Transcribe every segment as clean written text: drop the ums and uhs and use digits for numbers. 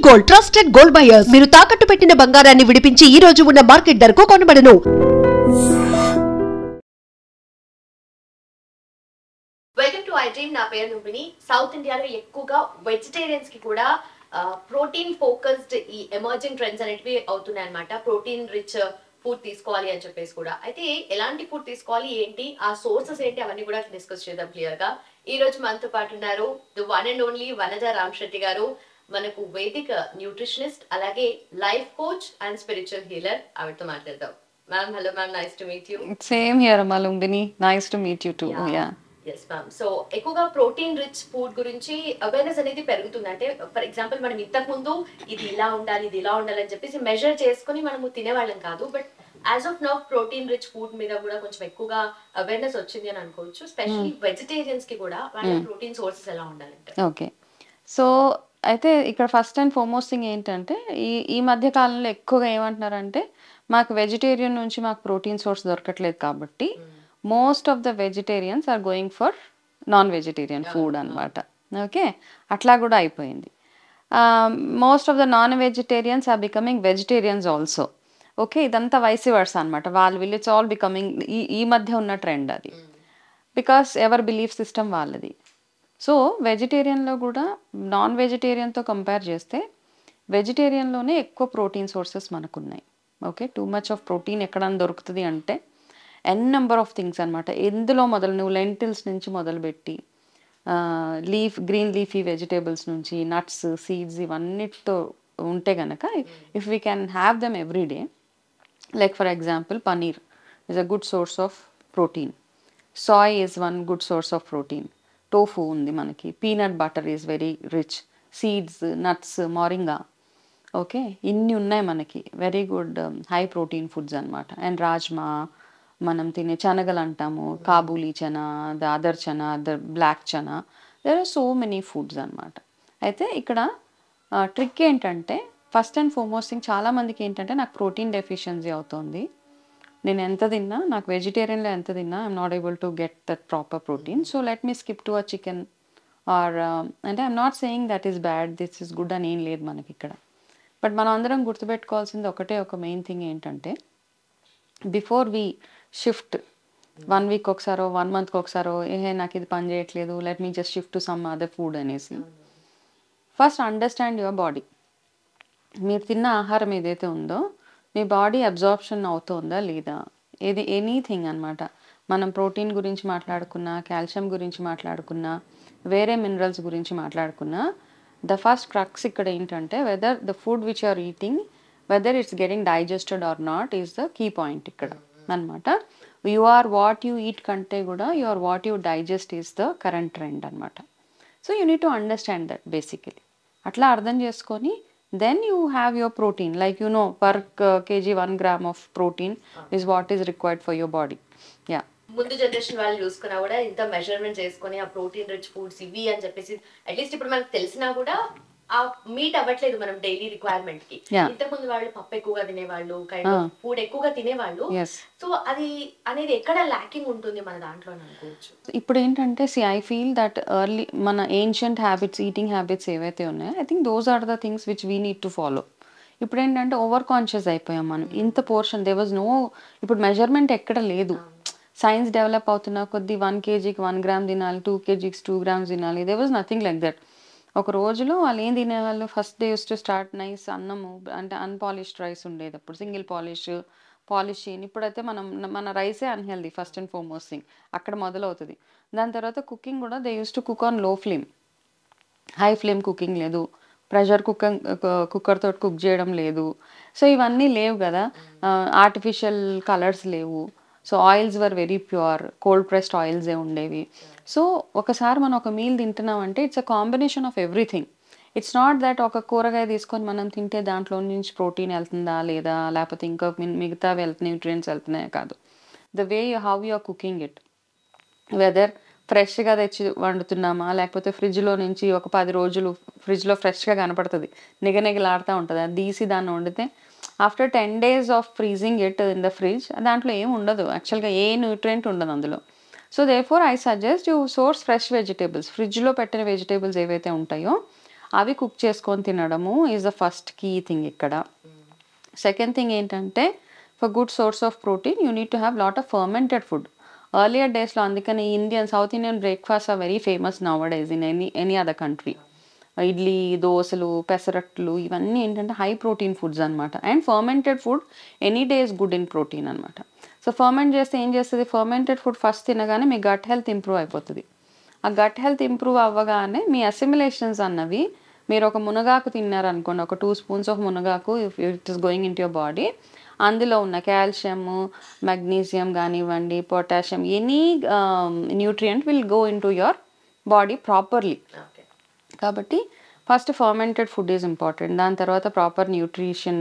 Gold trusted gold buyers. మీరు తాకట్టు పెట్టిన బంగారాన్ని విడిపించి ఈ రోజు ఉన్న మార్కెట్ ధరకు కొనబడును. Welcome to I dream. నా పేరు లుంబిని. సౌత్ ఇండియాలో ఎక్కువగా వెజిటేరియన్స్ కి కూడా ప్రోటీన్ ఫోకస్డ్ ఈ ఎమర్జింగ్ ట్రెండ్స్ అనేటివి అవుతున్నాయి అనమాట. ప్రోటీన్ రిచ్ ఫుడ్ తీసుకోవాలి అని చెప్పేసి కూడా. అయితే ఎలాంటి ఫుడ్ తీసుకోవాలి, ఏంటి ఆ సోర్సెస్ ఏంటి, అవన్నీ కూడా డిస్కస్ చేద్దాం క్లియర్ గా. ఈ రోజు మనతో పాటు ఉన్నారు the one and only Vanaja Ramasetti garu. మనకు వేదిక న్యూట్రిషనిస్ట్, అలాగే life coach and spiritual healer. ఆవిడతో మాట్లాడదాం. Ma'am, hello ma'am, nice to meet you. Same here అమ్మా Lumbini, nice to meet you too. Yeah yes ma'am. So ఎక్కువగా ప్రోటీన్ రిచ్ ఫుడ్ గురించి awareness అనేది పెరుగుతుంది. అంటే ఫర్ ఎగ్జాంపుల్ మనం ఇంతకు ముందు ఇది ఇలా ఉండాలి, ఇది ఇలా ఉండాలి అని చెప్పేసి మెజర్ చేసుకుని మనము తినేవాళ్ళం కాదు. But as of now protein rich food మీద కూడా కొంచెం ఎక్కువగా అవేర్నెస్ వచ్చింది అని అనుకోవచ్చు. స్పెషల్లీ వెజిటేరియన్స్ కి కూడా వాళ్ళ ప్రోటీన్ సోర్సెస్ ఎలా ఉండాలంటే. ఓకే. సో అయితే ఇక్కడ ఫస్ట్ అండ్ ఫార్మోస్ట్ థింగ్ ఏంటంటే ఈ మధ్య కాలంలో ఎక్కువగా ఏమంటున్నారంటే మాకు వెజిటేరియన్ నుంచి మాకు ప్రోటీన్ సోర్స్ దొరకట్లేదు కాబట్టి most of the vegetarians are going for non vegetarian food అనమాట. ఓకే, అట్లా కూడా అయిపోయింది. Most of the non vegetarians are becoming vegetarians also. Okay, ఇదంతా వైస్ వర్సా అనమాట. వాళ్ళు ఇట్స్ ఆల్ బికమింగ్ ఈ మధ్య ఉన్న ట్రెండ్ అది. బికాస్ ఎవర్ బిలీఫ్ సిస్టమ్ వాళ్ళది. సో వెజిటేరియన్లో కూడా నాన్ వెజిటేరియన్తో కంపేర్ చేస్తే వెజిటేరియన్లోనే ఎక్కువ ప్రోటీన్ సోర్సెస్ మనకున్నాయి. Okay, too much of protein ఎక్కడన్నా దొరుకుతుంది అంటే నెంబర్ ఆఫ్ థింగ్స్ అనమాట. ఎందులో మొదలు నువ్వు లెంటిల్స్ నుంచి మొదలుపెట్టి గ్రీన్ లీఫీ వెజిటేబుల్స్ నుంచి నట్స్, సీడ్స్ ఇవన్నిటితో ఉంటే కనుక if we can have them every day, like for example paneer is a good source of protein, Sai is one good source of protein, tofu ఉంది మనకి, peanut butter is very rich, seeds, nuts, moringa. Okay, ఇన్ని ఉన్నాయి మనకి very good high protein foods అనమాట. And rajma, మనం తినే శనగలు అంటాము, Kabuli chana, the other chana, the black chana, there are so many foods అనమాట. అయితే ఇక్కడ ట్రిక్ ఏంటంటే ఫస్ట్ అండ్ ఫార్మోస్ట్ థింగ్, చాలామందికి ఏంటంటే నాకు ప్రోటీన్ డెఫిషియన్సీ అవుతుంది, నేను ఎంత తిన్నా, నాకు వెజిటేరియన్లో ఎంత తిన్నా I'm not able to get that proper protein, so let me skip to a chicken or అంటే I'm not saying that is bad, this is good అని ఏం లేదు మనకి ఇక్కడ. బట్ మనం అందరం గుర్తుపెట్టుకోవాల్సింది ఒక మెయిన్ థింగ్ ఏంటంటే బిఫోర్ వీ షిఫ్ట్ 1 వీక్ ఒకసారో 1 మంత్కి ఒకసారో నాకు ఇది పని చేయట్లేదు, let me just shift to some other food అనేసి, ఫస్ట్ అండర్స్టాండ్ యువర్ బాడీ. మీరు తిన్న ఆహారం ఏదైతే ఉందో మీ బాడీ అబ్జార్ప్షన్ అవుతుందా లేదా, ఏది ఎనీథింగ్ అనమాట. మనం ప్రోటీన్ గురించి మాట్లాడుకున్నా, కాల్షియం గురించి మాట్లాడుకున్నా, వేరే మినరల్స్ గురించి మాట్లాడుకున్నా, ద ఫస్ట్ క్రక్స్ ఇక్కడ ఏంటంటే whether the food which are eating whether it's getting digested or not is the key point ఇక్కడ అనమాట. You are what you eat కంటే కూడా you are what you digest is the current trend అనమాట. So you need to understand that basically. అట్లా అర్థం చేసుకొని then you have your protein, like you know per kg 1 gram of protein is what is required for your body. Yeah, ముందు generation వాళ్ళు చూసుకున్నా కూడా ఇంత measurement చేసుకుని ఆ ప్రోటీన్ రిచ్ ఫుడ్స్ ఇవి అని చెప్పేసి అట్లీస్ట్ ఇప్పుడు మనకు తెలిసినా కూడా ఆ మీట్ అవ్వట్లేదు మనం డైలీ రిక్వైర్మెంట్ కి. ఇంతకు ముందు వాళ్ళు పప్పు ఎక్కువగా తినేవాళ్ళు, కైండ్ ఆఫ్ ఫుడ్ ఎక్కువగా తినేవాళ్ళు. సో అది అనేది ఎక్కడ ల్యాకింగ్ ఉంటుంది మన దాంట్లో అనుకోవచ్చు. ఇప్పుడు ఏంటంటే ఐ ఫీల్ దట్ ఎర్లీ మన ఏన్షియంట్ హ్యాబిట్స్, ఈటింగ్ హ్యాబిట్స్ ఏవైతే ఉన్నాయో I think those are the things which we need to follow. ఇప్పుడు ఏంటంటే ఓవర్ కాన్షియస్ అయిపోయాం మనం. ఇంత పోర్షన్ దే వాజ్ నో, ఇప్పుడు మెజర్మెంట్ ఎక్కడ లేదు. సైన్స్ డెవలప్ అవుతున్న కొద్ది 1 kgకి 1 gram తినాలి, 2 kgకి 2 grams తినాలి, they was nothing like that. ఒక రోజులో వాళ్ళు ఏం తినేవాళ్ళు, first day use to start nice అన్నము, అంటే అన్పాలిష్డ్ రైస్ ఉండేది అప్పుడు, సింగిల్ పాలిష్ చేయని. ఇప్పుడైతే మన రైసే unhealthy first and foremost thing, అక్కడ మొదలవుతుంది. దాని తర్వాత కుకింగ్ కూడా they use to cook on low flame, high flame cooking లేదు, ప్రెషర్ కుక్కర్ తోటి కుక్ చేయడం లేదు. సో ఇవన్నీ లేవు కదా, ఆర్టిఫిషియల్ కలర్స్ లేవు. So oils were very pure, cold pressed ఆయిల్సే ఉండేవి. సో ఒకసారి మనం ఒక మీల్ తింటున్నాం అంటే it's a combination of everything. It's not that ఒక కూరగాయ తీసుకొని మనం తింటే దాంట్లో నుంచి ప్రోటీన్ వెళ్తుందా లేదా, లేకపోతే ఇంకా మిగతా న్యూట్రియంట్స్ వెళ్తున్నాయా, కాదు. The way how you are cooking it, whether ఫ్రెష్గా తెచ్చి వండుతున్నామా, లేకపోతే ఫ్రిడ్జ్లో నుంచి ఒక 10 రోజులు ఫ్రిడ్జ్లో ఫ్రెష్గా కనపడుతుంది, నిగనిగలాడుతూ ఉంటుంది, అది తీసి దాన్ని వండితే after 10 days of freezing it in the fridge దాంట్లో ఏం ఉండదు, యాక్చువల్గా ఏ న్యూట్రియంట్ ఉండదు అందులో. So therefore I suggest you source fresh vegetables. ఫ్రిడ్జ్లో పెట్టిన వెజిటేబుల్స్ ఏవైతే ఉంటాయో అవి కుక్ చేసుకొని తినడము is the first key thing ఇక్కడ. సెకండ్ థింగ్ ఏంటంటే for good source of protein you need to have lot of fermented food. Earlier డేస్లో అందుకని south Indian breakfast are very famous now days in any other country. Idli, దోశలు, పెసరట్లు ఇవన్నీ ఏంటంటే high protein foods అనమాట. And fermented food any day is good in protein అనమాట. So ferment చేస్తే ఏం చేస్తుంది, ఫర్మెంటెడ్ ఫుడ్ ఫస్ట్ తినగానే మీ గట్ హెల్త్ ఇంప్రూవ్ అయిపోతుంది. ఆ గట్ హెల్త్ ఇంప్రూవ్ అవ్వగానే మీ అసిమిలేషన్స్ అన్నవి, మీరు ఒక మునగాకు తిన్నారనుకోండి, ఒక 2 స్పూన్స్ ఆఫ్ మునగాకు if it is going in to your body, అందులో ఉన్న కాల్షియము, మెగ్నీషియం కానివ్వండి, potassium, any nutrient will go in to your body properly. కాబట్టి first fermented food is important. దాని తర్వాత ప్రాపర్ న్యూట్రిషన్,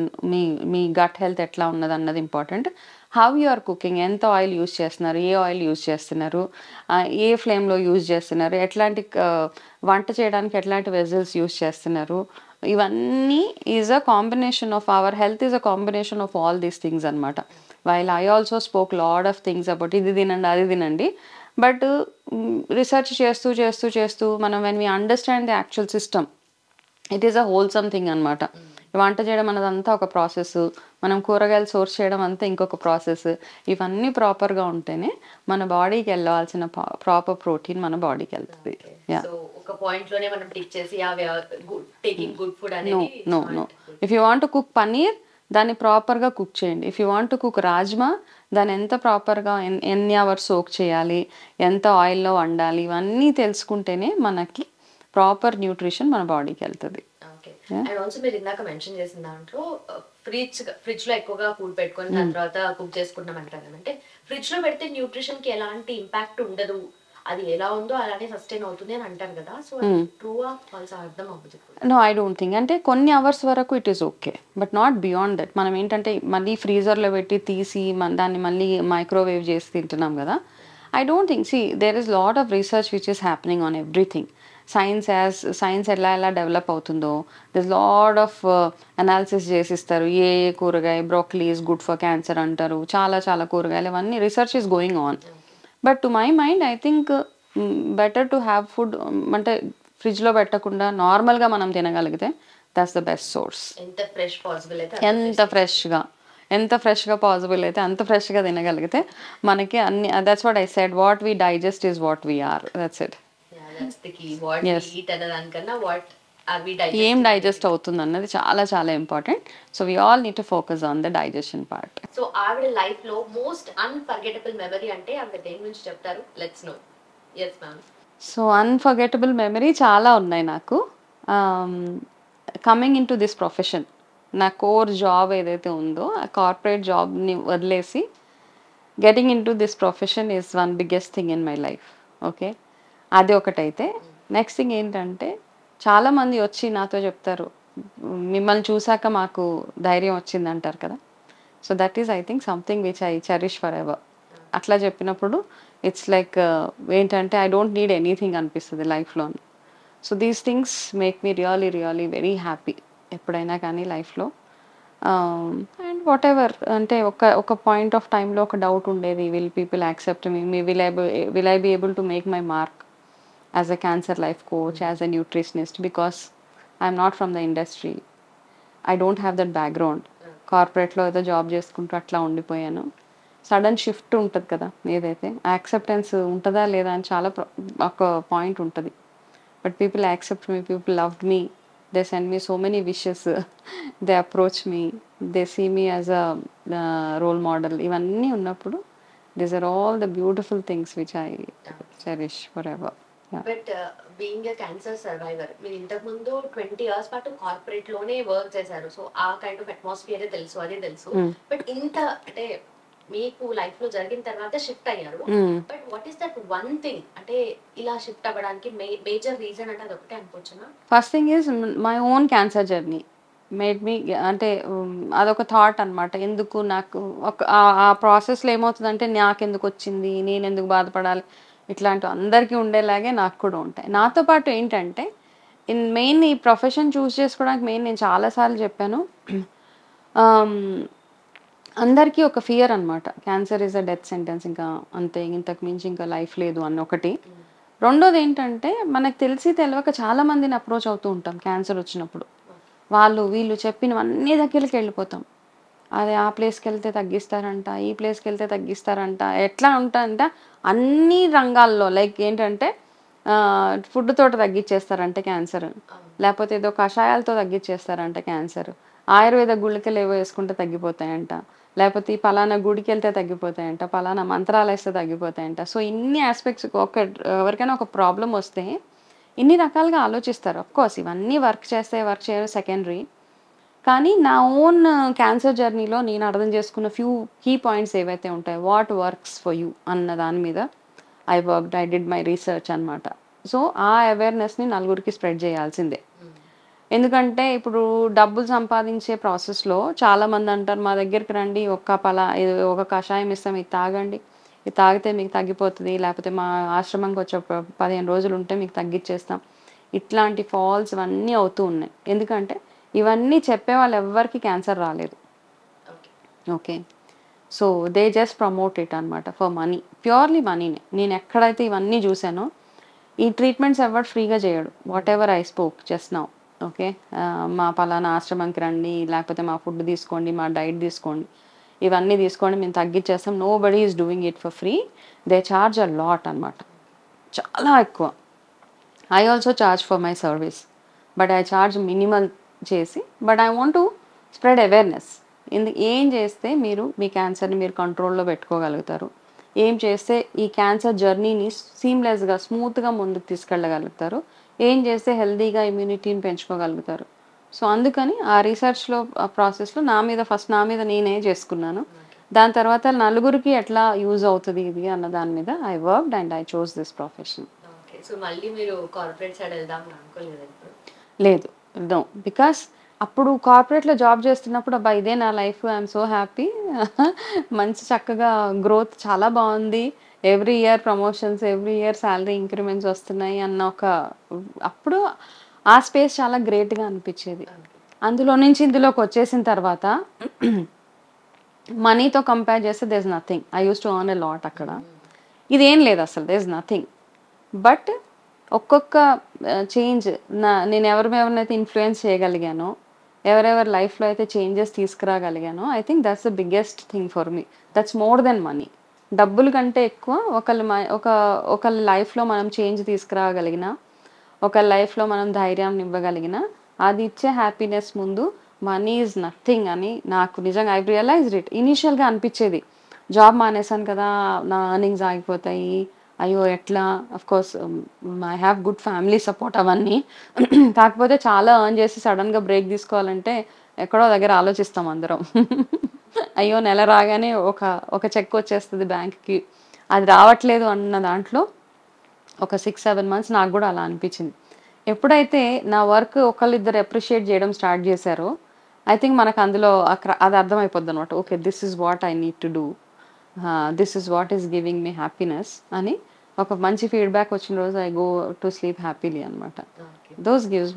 మీ గట్ హెల్త్ ఎట్లా ఉన్నది అన్నది important. How you are cooking, ఎంత ఆయిల్ యూజ్ చేస్తున్నారు, ఏ ఆయిల్ యూజ్ చేస్తున్నారు, ఏ ఫ్లేమ్లో యూజ్ చేస్తున్నారు, ఎట్లాంటి వంట చేయడానికి ఎట్లాంటి వెజల్స్ యూజ్ చేస్తున్నారు, ఇవన్నీ is a combination of our health is a combination of all these things అనమాట. While I also spoke lot of things about ఇది తినండి అది తినండి, బట్ రీసెర్చ్ చేస్తూ చేస్తూ చేస్తూ మనం when we understand the actual system, it is a wholesome thing అనమాట. వంట చేయడం అన్నదంతా ఒక ప్రాసెస్, మనం కూరగాయలు సోర్స్ చేయడం అంతా ఇంకొక ప్రాసెస్. ఇవన్నీ ప్రాపర్గా ఉంటేనే మన బాడీకి వెళ్ళాల్సిన ప్రాపర్ ప్రోటీన్ మన బాడీకి వెళ్తుంది. No if you want to cook paneer, దాన్ని ప్రాపర్గా కుక్ చేయండి. If you want to cook rajma, దాన్ని ఎంత ప్రాపర్గా ఎన్ని అవర్స్ సోక్ చేయాలి, ఎంత ఆయిల్లో వండాలి, ఇవన్నీ తెలుసుకుంటేనే మనకి ప్రాపర్ న్యూట్రిషన్ మన బాడీకి వెళ్తుంది. అండ్ ఆల్సో మీరు ఇందాక మెన్షన్ చేసిన దాంట్లో ఫ్రిడ్జ్ లో ఎక్కువగా ఫుడ్ పెట్టుకొని దాని తర్వాత కుక్ చేసుకుంటాం అంటారు. అంటే ఫ్రిడ్జ్ లో పెడితే న్యూట్రిషన్ కి ఎలాంటి ఇంపాక్ట్ ఉండదు, అది ఎలా ఉందో అలానే సస్టైన్ అవుతుంది అని అంటారు కదా. సో ట్రూవా ఫాల్స్ అర్థం అవ్వదు. No, I don't think. అంటే కొన్ని అవర్స్ వరకు it is okay, but not beyond that. మనం ఏంటంటే మళ్ళీ ఫ్రీజర్లో పెట్టి తీసి దాన్ని మళ్ళీ మైక్రోవేవ్ చేసి తింటున్నాం కదా. I don't think. See there is lot of research which is happening on everything. Science ఎలా డెవలప్ అవుతుందో, దిస్ లాడ్ ఆఫ్ అనాలిసిస్ చేసిస్తారు. ఏ కూరగాయ, broccoli is good for cancer అంటారు, చాలా చాలా కూరగాయలు, ఇవన్నీ research is going on. But to my mind I think better to have food అంటే ఫ్రిడ్జ్లో పెట్టకుండా నార్మల్గా మనం తినగలిగితే దట్స్ ద బెస్ట్ సోర్స్. ఎంత ఫ్రెష్గా పాసిబుల్ అయితే అంత ఫ్రెష్గా తినగలిగితే మనకి అన్ని, that's what I said, what we digest is what we are, that's it. ఏం డైజెస్ట్ అవుతుంది అన్నది చాలా చాలా important. So we all need to focus on the digestion part. So ఆవిడ లైఫ్ లో మోస్ట్ అన్ఫర్గెటబుల్ మెమరీ అంటే ఆవిడ దేని గురించి చెప్తారు? Let's know. yes ma'am. So unforgettable memory చాలా ఉన్నాయి నాకు. Coming into this profession, నా కోర్ జాబ్ ఏదైతే ఉందో ఆ కార్పొరేట్ జాబ్ని వదిలేసి getting in to this profession is one biggest thing in my life. Okay, అది ఒకటైతే. నెక్స్ట్ థింగ్ ఏంటంటే చాలామంది వచ్చి నాతో చెప్తారు, మిమ్మల్ని చూసాక మాకు ధైర్యం వచ్చింది అంటారు కదా. So that is I think something which I cherish for ever. అట్లా చెప్పినప్పుడు ఇట్స్ లైక్ ఏంటంటే ఐ డోంట్ నీడ్ ఎనీథింగ్ అనిపిస్తుంది లైఫ్లో. So these things make me really really very happy ఎప్పుడైనా కానీ లైఫ్లో. అండ్ వాట్ ఎవర్ అంటే ఒక పాయింట్ ఆఫ్ టైంలో ఒక డౌట్ ఉండేది, will people accept me, will I be able to make my mark as a cancer life coach, as a nutritionist, because I'm not from the industry, I don't have that background. కార్పొరేట్లో ఏదో job చేసుకుంటూ అట్లా ఉండిపోయాను. Sudden shift ఉంటుంది కదా ఏదైతే, acceptance ఉంటుందా లేదా అని చాలా ఒక పాయింట్ ఉంటుంది. But people accept me, people loved me, they send me so many wishes, they approach me, they see me as a role model. ఇవన్నీ ఉన్నప్పుడు these are all the beautiful things which I cherish forever. But being a cancer survivor, మీరు ఇంతకు ముందు 20 years పాటు corporate లోనే work చేశారు. So ఆ kind of atmosphere తెలుసు, అదే తెలుసు. బట్ ఇంత అంటే మీకు లైఫ్ లో జరిగిన తర్వాత షిఫ్ట్ అయ్యారు. But what is that one thing అంటే ఇలా షిఫ్ట్ అవ్వడానికి మేజర్ రీజన్ అంటే అదొకటే అనుకోవచ్చునా? First thing is my own cancer journey made me, అంటే అదొక థాట్ అనమాట. ఎందుకు నాకు ఆ ప్రాసెస్లో ఏమవుతుందంటే నాకెందుకు వచ్చింది, నేను ఎందుకు బాధపడాలి, ఇట్లాంటివి అందరికీ ఉండేలాగే నాకు కూడా ఉంటాయి. నాతో పాటు ఏంటంటే మెయిన్ ఈ ప్రొఫెషన్ చూస్ చేసుకోవడానికి మెయిన్ నేను చాలాసార్లు చెప్పాను, అందరికీ ఒక ఫియర్ అనమాట, cancer is a death sentence, ఇంకా అంతే, ఇంతకు మించి ఇంకా లైఫ్ లేదు అని ఒకటి. రెండోది ఏంటంటే మనకు తెలిసి తెలియక చాలా మందిని అప్రోచ్ అవుతూ ఉంటాం క్యాన్సర్ వచ్చినప్పుడు. వాళ్ళు వీళ్ళు చెప్పినవన్నీ దగ్గరికి వెళ్ళిపోతాం. అదే ఆ ప్లేస్కి వెళ్తే తగ్గిస్తారంట, ఈ ప్లేస్కి వెళ్తే తగ్గిస్తారంట. ఎట్లా ఉంటుందంటే అన్ని రంగాల్లో లైక్ ఏంటంటే ఫుడ్ తోటి తగ్గించేస్తారంటే క్యాన్సర్, లేకపోతే ఏదో కషాయాలతో తగ్గించేస్తారంట క్యాన్సర్, ఆయుర్వేద గుళికలు ఏవో వేసుకుంటే తగ్గిపోతాయంట, లేకపోతే ఈ పలానా గుడికి వెళ్తే తగ్గిపోతాయంట, పలానా మంత్రాలు వేస్తే తగ్గిపోతాయంట. సో ఇన్ని ఆస్పెక్ట్స్ ఎవరికైనా ఒక ప్రాబ్లం వస్తే ఇన్ని రకాలుగా ఆలోచిస్తారు. కోర్స్ ఇవన్నీ వర్క్ చేయడం సెకండరీ. కానీ నా ఓన్ క్యాన్సర్ జర్నీలో నేను అర్థం చేసుకున్న ఫ్యూ కీ పాయింట్స్ ఏవైతే ఉంటాయో వాట్ వర్క్స్ ఫర్ యూ అన్న దాని మీద ఐ డిడ్ మై రీసెర్చ్ అనమాట. సో ఆ అవేర్నెస్ని నలుగురికి స్ప్రెడ్ చేయాల్సిందే. ఎందుకంటే ఇప్పుడు డబ్బులు సంపాదించే ప్రాసెస్లో చాలామంది అంటారు మా దగ్గరికి రండి, ఒక కషాయం ఇస్తాం, ఇది తాగండి, ఇది తాగితే మీకు తగ్గిపోతుంది, లేకపోతే మా ఆశ్రమంకి వచ్చే 15 రోజులు ఉంటే మీకు తగ్గించేస్తాం. ఇట్లాంటి ఫాల్స్ ఇవన్నీ అవుతూ ఉన్నాయి. ఎందుకంటే ఇవన్నీ చెప్పే వాళ్ళు ఎవ్వరికి క్యాన్సర్ రాలేదు. Okay, so they just promote it అనమాట ఫర్ మనీ, ప్యూర్లీ మనీనే. నేను ఎక్కడైతే ఇవన్నీ చూసానో ఈ ట్రీట్మెంట్స్ ఎవరు ఫ్రీగా చేయడు. What ever I spoke just now. Okay, మా పలానా ఆశ్రమంకి రండి, లేకపోతే మా ఫుడ్ తీసుకోండి, మా డైట్ తీసుకోండి, ఇవన్నీ తీసుకోండి, మేము తగ్గించేస్తాం. Nobody is doing it for free. They charge a lot అనమాట, చాలా ఎక్కువ. I also charge for my service, but I charge minimal చేసి, but I want to spread awareness. ఏం చేస్తే మీరు మీ క్యాన్సర్ని మీరు కంట్రోల్లో పెట్టుకోగలుగుతారు, ఏం చేస్తే ఈ క్యాన్సర్ జర్నీని సీమ్లెస్గా స్మూత్గా ముందుకు తీసుకెళ్ళగలుగుతారు, ఏం చేస్తే హెల్తీగా ఇమ్యూనిటీని పెంచుకోగలుగుతారు. సో అందుకని ఆ రీసెర్చ్లో ఆ ప్రాసెస్లో నా మీద నేనే చేసుకున్నాను. దాని తర్వాత నలుగురికి ఎట్లా యూజ్ అవుతుంది ఇది అన్న దాని మీద I worked and I chose this profession. So మళ్ళీ మీరు కార్పొరేట్ సైడ్ వెళ్దాం అనుకోలేదు ఇప్పుడు? లేదు, నో, బికాస్ అప్పుడు కార్పొరేట్లో జాబ్ చేస్తున్నప్పుడు అబ్బా ఇదే నా లైఫ్, ఐఎమ్ సో హ్యాపీ, మంచి చక్కగా గ్రోత్ చాలా బాగుంది, every year promotions, every year salary increments వస్తున్నాయి అన్న అప్పుడు ఆ స్పేస్ చాలా గ్రేట్గా అనిపించేది. అందులో నుంచి ఇందులోకి వచ్చేసిన తర్వాత మనీతో కంపేర్ చేస్తే there is nothing. I used to earn a lot అక్కడ. ఇదేం లేదు అసలు, దేర్ ఇస్ నథింగ్. బట్ ఒక్కొక్క చేంజ్ నేను ఎవరినైతే ఇన్ఫ్లుయెన్స్ చేయగలిగానో, ఎవరెవరి లైఫ్లో అయితే చేంజెస్ తీసుకురాగలిగానో, I think that's the biggest thing for me. That's more than money. డబ్బుల కంటే ఎక్కువ ఒకళ్ళ లైఫ్లో మనం చేంజ్ తీసుకురాగలిగిన, ఒకళ్ళ లైఫ్లో మనం ధైర్యాన్ని ఇవ్వగలిగిన, అది ఇచ్చే హ్యాపీనెస్ ముందు మనీ ఈజ్ నథింగ్ అని నాకు నిజంగా ఐ రియలైజ్డ్ ఇట్. ఇనీషియల్గా అనిపించేది జాబ్ మానేసాను కదా, నా ఎర్నింగ్స్ ఆగిపోతాయి, అయ్యో ఎట్లా. Of course I have good family support అవన్నీ. కాకపోతే చాలా ఎర్న్ చేసి సడన్గా బ్రేక్ తీసుకోవాలంటే ఎక్కడో దగ్గర ఆలోచిస్తాం అందరం. అయ్యో నెల రాగానే ఒక చెక్ వచ్చేస్తుంది బ్యాంక్కి, అది రావట్లేదు అన్న దాంట్లో ఒక 6-7 months నాకు కూడా అలా అనిపించింది. ఎప్పుడైతే నా వర్క్ ఒకళ్ళిద్దరు అప్రిషియేట్ చేయడం స్టార్ట్ చేశారో ఐ థింక్ మనకు అందులో అది అర్థమైపోద్ది అనమాట. Okay, this is what I need to do, this is what is giving me happiness అని ఒక మంచి ఫీడ్బ్యాక్ వచ్చిన రోజు I go to sleep happily అనమాట. దోస్ గివ్స్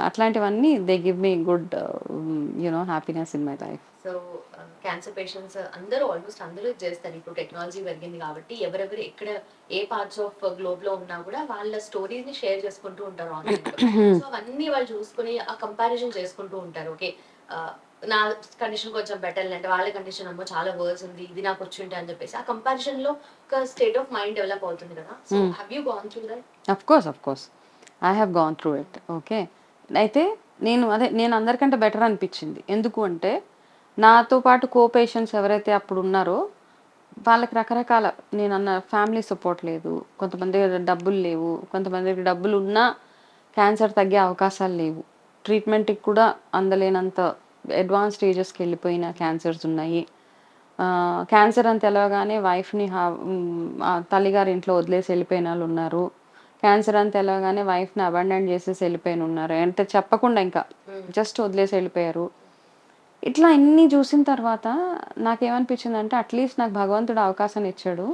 అట్లాంటివన్నీ they give me good happiness in my life. So cancer patients అందరూ almost అందరూ చేస్తారు. ఇప్పుడు టెక్నాలజీ పెరిగింది కాబట్టి ఎవరెవరు ఎక్కడ ఏ పార్ట్స్ ఆఫ్ గ్లోబ్ లో ఉన్నా కూడా వాళ్ళ స్టోరీస్ ని షేర్ చేసుకుంటూ ఉంటారు ఆన్లైన్ లో. సో అవన్నీ వాళ్ళు చూసుకుని ఆ కంపారిజన్ చేసుకుంటూ ఉంటారు. ఓకే, నా కండిషన్ కొంచెం బెటర్ అంటే వాళ్ళ కండిషన్ అమ్మో చాలా వర్స్ ఉంది, ఇది నాకు వచ్చి ఉంటే అని చెప్పేసి ఆ కంపారిజన్ లో ఒక స్టేట్ ఆఫ్ మైండ్ డెవలప్ అవుతుంది కదా. So have you gone through that? Of course I have gone through it. Okay, అయితే నేను అందరికంటే బెటర్ అనిపించింది. ఎందుకు అంటే నాతో పాటు కో పేషెంట్స్ ఎవరైతే అప్పుడు ఉన్నారో వాళ్ళకి రకరకాల నేను అన్న ఫ్యామిలీ సపోర్ట్ లేదు, కొంతమంది దగ్గర డబ్బులు లేవు, కొంతమంది దగ్గర డబ్బులు ఉన్నా క్యాన్సర్ తగ్గే అవకాశాలు లేవు, ట్రీట్మెంట్కి కూడా అందలేనంత అడ్వాన్స్ స్టేజెస్కి వెళ్ళిపోయిన క్యాన్సర్స్ ఉన్నాయి. క్యాన్సర్ అని తెలవగానే వైఫ్ని తల్లిగారి ఇంట్లో వదిలేసి వెళ్ళిపోయిన వాళ్ళు ఉన్నారు. క్యాన్సర్ అని తెలవగానే వైఫ్ని అబాండన్ చేసేసి వెళ్ళిపోయిన ఉన్నారు, అంటే చెప్పకుండా ఇంకా జస్ట్ వదిలేసి వెళ్ళిపోయారు. ఇట్లా ఇన్ని చూసిన తర్వాత నాకేమనిపించింది అంటే అట్లీస్ట్ నాకు భగవంతుడు అవకాశాన్ని ఇచ్చాడు,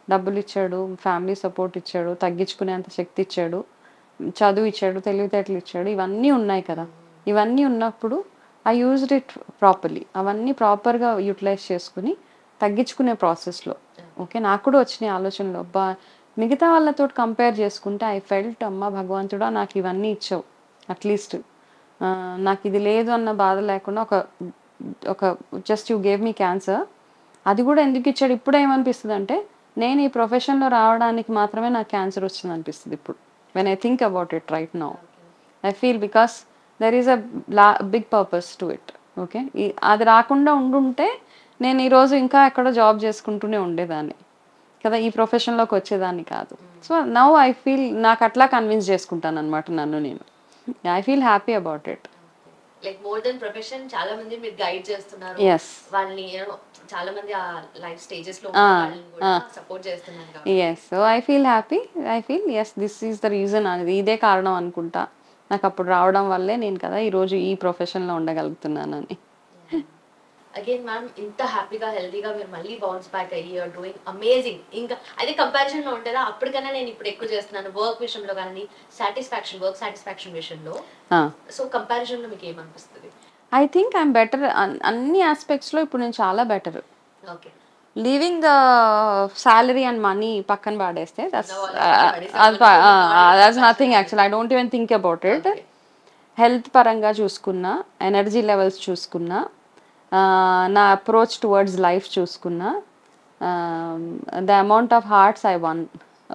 డబ్బులు ఇచ్చాడు, ఫ్యామిలీ సపోర్ట్ ఇచ్చాడు, తగ్గించుకునేంత శక్తి ఇచ్చాడు, చదువు ఇచ్చాడు, తెలివితేటలు ఇచ్చాడు, ఇవన్నీ ఉన్నాయి కదా. ఇవన్నీ ఉన్నప్పుడు ఐ యూజ్డ్ ఇట్ ప్రాపర్లీ. అవన్నీ ప్రాపర్గా యూటిలైజ్ చేసుకుని తగ్గించుకునే ప్రాసెస్లో ఓకే నాకు కూడా వచ్చినాయి ఆలోచనలు. అబ్బా మిగతా వాళ్ళతో కంపేర్ చేసుకుంటే ఐ ఫెల్ట్ అమ్మ భగవంతుడా నాకు ఇవన్నీ ఇచ్చావు అట్లీస్ట్ నాకు ఇది లేదు అన్న బాధ లేకుండా ఒక ఒక just you gave me cancer, అది కూడా ఎందుకు ఇచ్చాడు ఇప్పుడు ఏమనిపిస్తుంది అంటే నేను ఈ ప్రొఫెషన్లో రావడానికి మాత్రమే నాకు క్యాన్సర్ వచ్చింది అనిపిస్తుంది ఇప్పుడు when I think about it right now. I feel because there is a big purpose to it. Okay, అది రాకుండా ఉండుంటే నేను ఈరోజు ఇంకా ఎక్కడో జాబ్ చేసుకుంటూనే ఉండేదాన్ని కదా, ఈ ప్రొఫెషన్లోకి వచ్చేదాన్ని కాదు. సో నౌ ఐ ఫీల్ నాకు అట్లా కన్విన్స్ చేసుకుంటాను అనమాట నన్ను నేను. I feel happy about it. Like more than profession చాలా మంది మీరు గైడ్ చేస్తున్నారు, వాళ్ళని చాలా మంది ఆ లైఫ్ స్టేజెస్ లో వాళ్ళని కూడా సపోర్ట్ చేస్తున్నారు కాబట్టి. yes so I feel happy. I feel yes this is the reason అనేది ఇదే కారణం అనుకుంటా నాకు అప్పుడు రావడం వల్లే నేను కదా ఈ రోజు ఈ ప్రొఫెషన్ లో ఉండగలుగుతున్నానని. అగైన్ మ్యామ్ ఇంత హ్యాపీగా హెల్తీగా మీరు మళ్ళీ బౌన్స్ బ్యాక్ అయ్యి యూఆర్ డూయింగ్ అమేజింగ్. ఇంకా అదే కంపారిజన్ లో ఉంటుందా అప్పటికన్నా నేను ఇప్పుడు ఎక్కువ చేస్తున్నాను వర్క్ విషయంలో కానీ సాటిస్ఫాక్షన్ వర్క్ సాటిస్ఫాక్షన్ విషయంలో, సో కంపారిజన్ లో మీకు ఏమనిపిస్తుంది? ఐ థింక్ ఐఎమ్ బెటర్ అన్ని ఆస్పెక్ట్స్ లో ఇప్పుడు నేను చాలా better. Okay, leaving the salary and money పక్కన పాడేస్తే that's nothing actual. I don't even think about it. Health పరంగా చూసుకున్నా, ఎనర్జీ లెవెల్స్ చూసుకున్నా, నా అప్రోచ్ టువర్డ్స్ లైఫ్ చూసుకున్నా, the amount of hearts I won.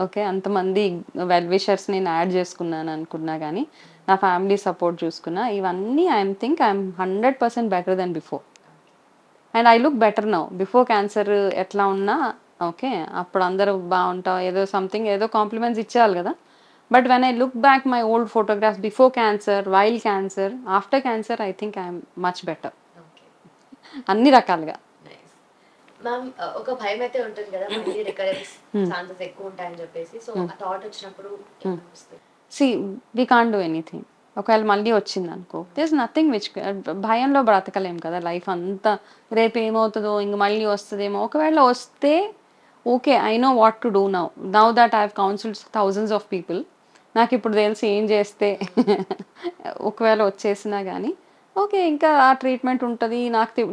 Okay, అంతమంది వెల్ విషర్స్ నేను add చేసుకున్నాను అనుకున్నా కానీ నా ఫ్యామిలీ సపోర్ట్ చూసుకున్నా, ఇవన్నీ I'm 100% better then before. And I look better now. Before cancer ఎట్లా ఉన్నా ఓకే అప్పుడు అందరూ బాగుంటావు ఏదో సంథింగ్ ఏదో కాంప్లిమెంట్స్ ఇచ్చేవాళ్ళు కదా, but when I look back my old photographs before cancer, while cancer, after cancer I think I'm much better అన్ని రకాలుగా. మ్యామ్ ఒక భయం అయితే ఉంటుంది కదా మళ్ళీ రికరెన్స్ ఛాన్సెస్ ఎక్కువ ఉంటాయని చెప్పేసి, సో ఆ థాట్ వచ్చినప్పుడు see we can't do anything. ఒకవేళ మళ్ళీ వచ్చింది అనుకో దిస్ నథింగ్ విచ్ భయంలో బ్రతకలేం కదా లైఫ్ అంతా, రేపు ఏమవుతుందో ఇంక మళ్ళీ వస్తుందేమో. ఒకవేళ వస్తే okay I know what to do now that I have counselled thousands of people. నాకు ఇప్పుడు తెలిసి ఏం చేస్తే ఒకవేళ వచ్చేసినా కానీ ఓకే ఇంకా ఆ ట్రీట్మెంట్ ఉంటుంది.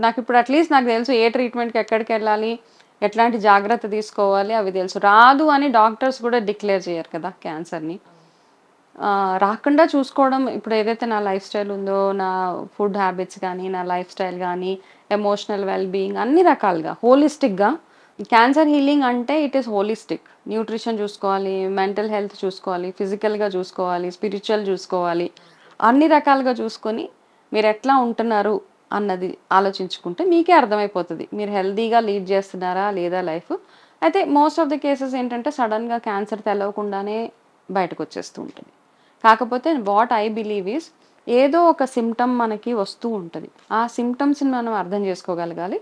నాకు ఇప్పుడు అట్లీస్ట్ నాకు తెలుసు ఏ ట్రీట్మెంట్కి ఎక్కడికి వెళ్ళాలి, ఎట్లాంటి జాగ్రత్త తీసుకోవాలి అవి తెలుసు. రాదు అని డాక్టర్స్ కూడా డిక్లేర్ చేయరు కదా క్యాన్సర్ని. రాకుండా చూసుకోవడం ఇప్పుడు ఏదైతే నా లైఫ్ స్టైల్ ఉందో, నా ఫుడ్ హ్యాబిట్స్ కానీ, నా లైఫ్ స్టైల్ కానీ, ఎమోషనల్ వెల్బీయింగ్ అన్ని రకాలుగా హోలిస్టిక్గా. క్యాన్సర్ హీలింగ్ అంటే ఇట్ ఈస్ హోలిస్టిక్. న్యూట్రిషన్ చూసుకోవాలి, మెంటల్ హెల్త్ చూసుకోవాలి, ఫిజికల్గా చూసుకోవాలి, స్పిరిచువల్ చూసుకోవాలి, అన్ని రకాలుగా చూసుకొని మీరు ఎట్లా ఉంటున్నారు అన్నది ఆలోచించుకుంటే మీకే అర్థమైపోతుంది మీరు హెల్తీగా లీడ్ చేస్తున్నారా లేదా లైఫ్. అయితే మోస్ట్ ఆఫ్ ద కేసెస్ ఏంటంటే సడన్గా క్యాన్సర్ తెలవకుండానే బయటకు వచ్చేస్తూ ఉంటుంది. కాకపోతే వాట్ ఐ బిలీవ్ ఈస్ ఏదో ఒక సిమ్టమ్ మనకి వస్తూ ఉంటుంది, ఆ సిమ్టమ్స్ని మనం అర్థం చేసుకోగలగాలి,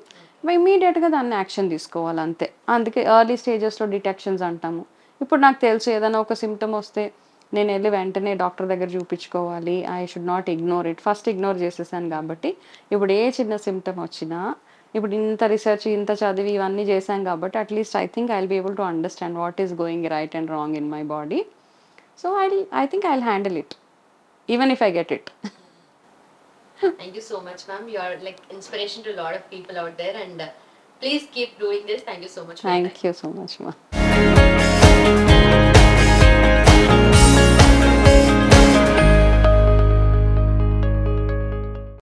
ఇమీడియట్గా దాన్ని యాక్షన్ తీసుకోవాలి అంతే. అందుకే ఎర్లీ స్టేజెస్లో డిటెక్షన్స్ అంటాము. ఇప్పుడు నాకు తెలుసు ఏదైనా ఒక సిమ్టమ్ వస్తే నేను వెళ్ళి వెంటనే డాక్టర్ దగ్గర చూపించుకోవాలి, I should not ignore it. First ignore చేసేసాను కాబట్టి ఇప్పుడు ఏ చిన్న సిమ్టమ్ వచ్చినా, ఇప్పుడు ఇంత రీసెర్చ్ ఇంత చదివి ఇవన్నీ చేశాం కాబట్టి at least I think I will be able to understand what is going right and wrong in my body. So I think I'll handle it, even if I get it. Thank you so much, ma'am. You are like inspiration to a lot of people out there, and please keep doing this. Thank you so much. Thank you so much, ma'am.